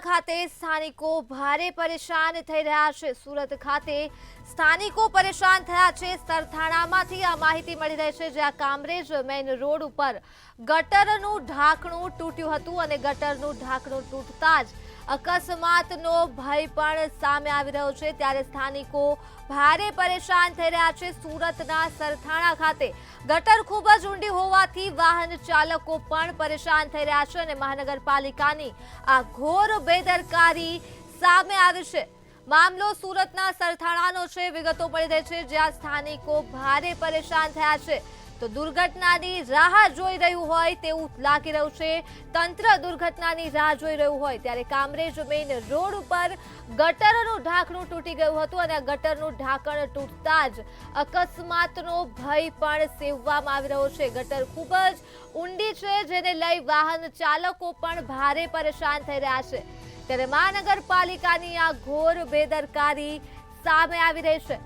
ખાતે સ્થાનિકો ભારે પરેશાન થઈ રહ્યા છે। સુરત ખાતે સ્થાનિકો પરેશાન થયા છે। સરથાણામાંથી આ માહિતી મળી રહી છે, જ્યાં કામરેજ મેઇન રોડ ઉપર ગટરનું ઢાંકણું તૂટ્યું હતું અને ગટરનું ઢાંકણું તૂટતા જ અકસ્માતનો ભય પણ સામે આવી રહ્યો છે। ત્યારે સ્થાનિકો ભારે પરેશાન થઈ રહ્યા છે। સુરતના સરથાણા ખાતે ગટર ખૂબ જ ઊંડી હોવાથી વાહન ચાલકો પણ પરેશાન થઈ રહ્યા છે અને મહાનગરપાલિકાની આ ઘોર બેદરકારી સામે આવી છે। મામલો સુરતના સરથાણાનો છે। વિગતો મળી રહી છે, જ્યાં સ્થાનિકો ભારે પરેશાન થયા છે તો દુર્ઘટનાની રાહ જોઈ રહ્યું હોય તેવું લાગી રહ્યું છે। તંત્ર દુર્ઘટનાની રાહ જોઈ રહ્યું હોય ત્યારે કામરેજ મેઇન રોડ ઉપર ગટરનું ઢાંકણું તૂટી ગયું હતું અને ગટરનું ઢાંકણ તૂટતા જ અકસ્માતનો ભય પણ સેવવામાં આવી રહ્યો છે। ગટર ખૂબ જ ઊંડી છે, જેને લઈ વાહન ચાલકો પણ ભારે પરેશાન થઈ રહ્યા છે। ત્યારે મહાનગરપાલિકાની આ ઘોર બેદરકારી સામે આવી રહી છે।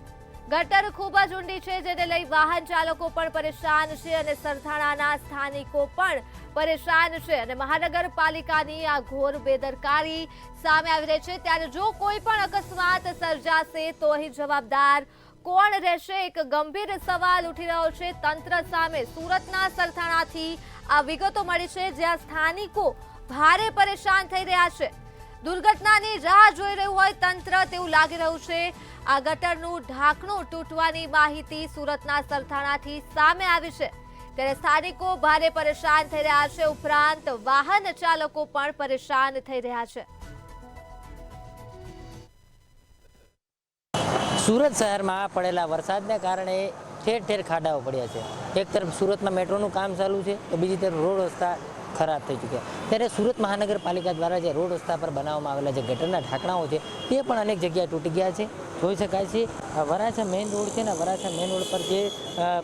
ગટર ખૂબ જ ઊંડી છે, જેને લઈ વાહન ચાલકો પણ પરેશાન છે અને સરથાણાના સ્થાનિકો પણ પરેશાન છે અને મહાનગરપાલિકાની આ ઘોર બેદરકારી સામે આવી રહી છે। ત્યારે જો કોઈ પણ અકસ્માત સર્જાશે તો અહીં જવાબદાર કોણ રહેશે? એક ગંભીર સવાલ ઉઠી રહ્યો છે તંત્ર સામે। સુરતના સરથાણાથી આ વિગતો મળી છે, જ્યાં સ્થાનિકો ભારે પરેશાન થઈ રહ્યા છે। દુર્ઘટનાની રાહ જોઈ રહ્યું હોય તંત્ર તેવું લાગી રહ્યું છે। આ ગટરનું ઢાંકણું તૂટવાની માહિતી સુરતના સરથાણાથી સામે આવી છે। ત્યારે સ્થાનિકો ભારે પરેશાન થઈ રહ્યા છે, ઉપરાંત વાહન ચાલકો પણ પરેશાન થઈ રહ્યા છે। સુરત શહેરમાં પડેલા વરસાદને કારણે ઠેર ઠેર ખાડાઓ પડ્યા છે। એક તરફ સુરતમાં મેટ્રોનું કામ ચાલુ છે તો બીજી તરફ રોડ રસ્તા ખરાબ થઈ ચૂક્યા। ત્યારે સુરત મહાનગરપાલિકા દ્વારા જે રોડ રસ્તા પર બનાવવામાં આવેલા જે ગટરના ઢાંકણાઓ છે તે પણ અનેક જગ્યાએ તૂટી ગયા છે। જોઈ શકાય છે વરાછા મેઇન રોડ છે ને, વરાછા મેઇન રોડ પર જે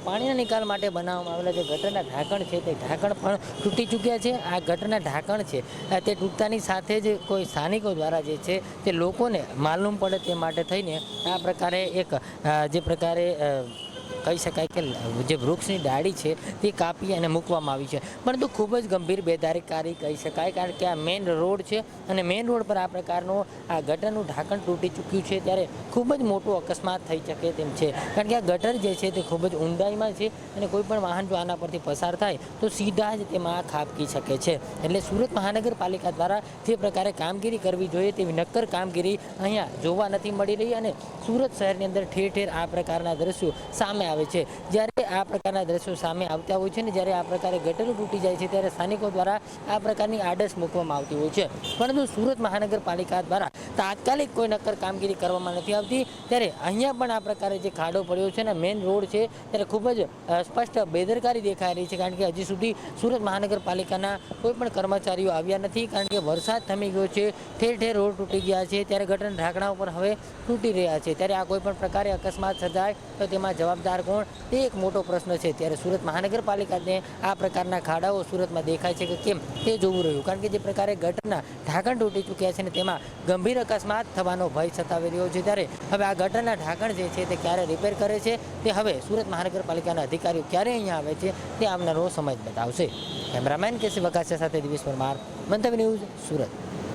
પાણીના નિકાલ માટે બનાવવામાં આવેલા જે ગટરના ઢાંકણ છે તે ઢાંકણ પણ તૂટી ચૂક્યા છે। આ ગટરના ઢાંકણ છે તે તૂટતાની સાથે જ કોઈ સ્થાનિકો દ્વારા જે છે તે લોકોને માલુમ પડે તે માટે થઈને આ પ્રકારે જે પ્રકારે કહી શકાય કે જે વૃક્ષની ડાળી છે તે કાપી અને મૂકવામાં આવી છે, પરંતુ ખૂબ જ ગંભીર બેદરકારી કહી શકાય। કારણ કે આ મેઇન રોડ છે અને મેઇન રોડ પર આ પ્રકારનું આ ગટરનું ઢાંકણ તૂટી ચૂક્યું છે, ત્યારે ખૂબ જ મોટો અકસ્માત થઈ શકે તેમ છે। કારણ કે આ ગટર જે છે તે ખૂબ જ ઊંડાઈમાં છે અને કોઈ પણ વાહન જો આના પરથી પસાર થાય તો સીધા જ તેમાં ખાબકી શકે છે। એટલે સુરત મહાનગરપાલિકા દ્વારા જે પ્રકારે કામગીરી કરવી જોઈએ તેવી નક્કર કામગીરી અહીંયા જોવા નથી મળી રહી અને સુરત શહેરની અંદર ઠેર ઠેર આ પ્રકારના દ્રશ્યો સામે આવે છે। જ્યારે આ પ્રકારના દ્રશ્યો સામે આવતા હોય છે ને, જ્યારે આ પ્રકારે ગટરો તૂટી જાય છે ત્યારે સ્થાનિકો દ્વારા આ પ્રકારની આડસ મૂકવામાં આવતી હોય છે, પરંતુ સુરત મહાનગરપાલિકા દ્વારા તાત્કાલિક કોઈ નક્કર કામગીરી કરવામાં નથી આવતી। ત્યારે અહીંયા પણ આ પ્રકારે જે ખાડો પડ્યો છે ને મેઇન રોડ છે ત્યારે ખૂબ જ સ્પષ્ટ બેદરકારી દેખાઈ રહી છે। કારણ કે હજી સુધી સુરત મહાનગરપાલિકાના કોઈ પણ કર્મચારીઓ આવ્યા નથી, કારણ કે વરસાદ થમી ગયો છે, ઠેર ઠેર રોડ તૂટી ગયા છે, ત્યારે ગટરના ઢાંકણા ઉપર હવે તૂટી રહ્યા છે। ત્યારે આ કોઈ પણ પ્રકારે અકસ્માત સર્જાય તો તેમાં જવાબદાર કોણ તે એક મોટો પ્રશ્ન છે। ત્યારે સુરત મહાનગરપાલિકાને આ પ્રકારના ખાડાઓ સુરતમાં દેખાય છે કે કેમ તે જોવું રહ્યું, કારણ કે જે પ્રકારે ગટરના ઢાંકણ તૂટી ચૂક્યા છે ને તેમાં ગંભીર અકસ્માત થવાનો ભય સતાવી રહ્યો છે। ત્યારે હવે આ ગટરના ઢાંકણ જે છે તે ક્યારે રિપેર કરે છે તે હવે સુરત મહાનગરપાલિકાના અધિકારીઓ ક્યારે અહીંયા આવે છે તે આવનારો સમય જ બતાવશે। કેમેરામેન કેસી વકાસિયા સાથે દિવેશ પરમાર, મંતવ્ય ન્યૂઝ, સુરત।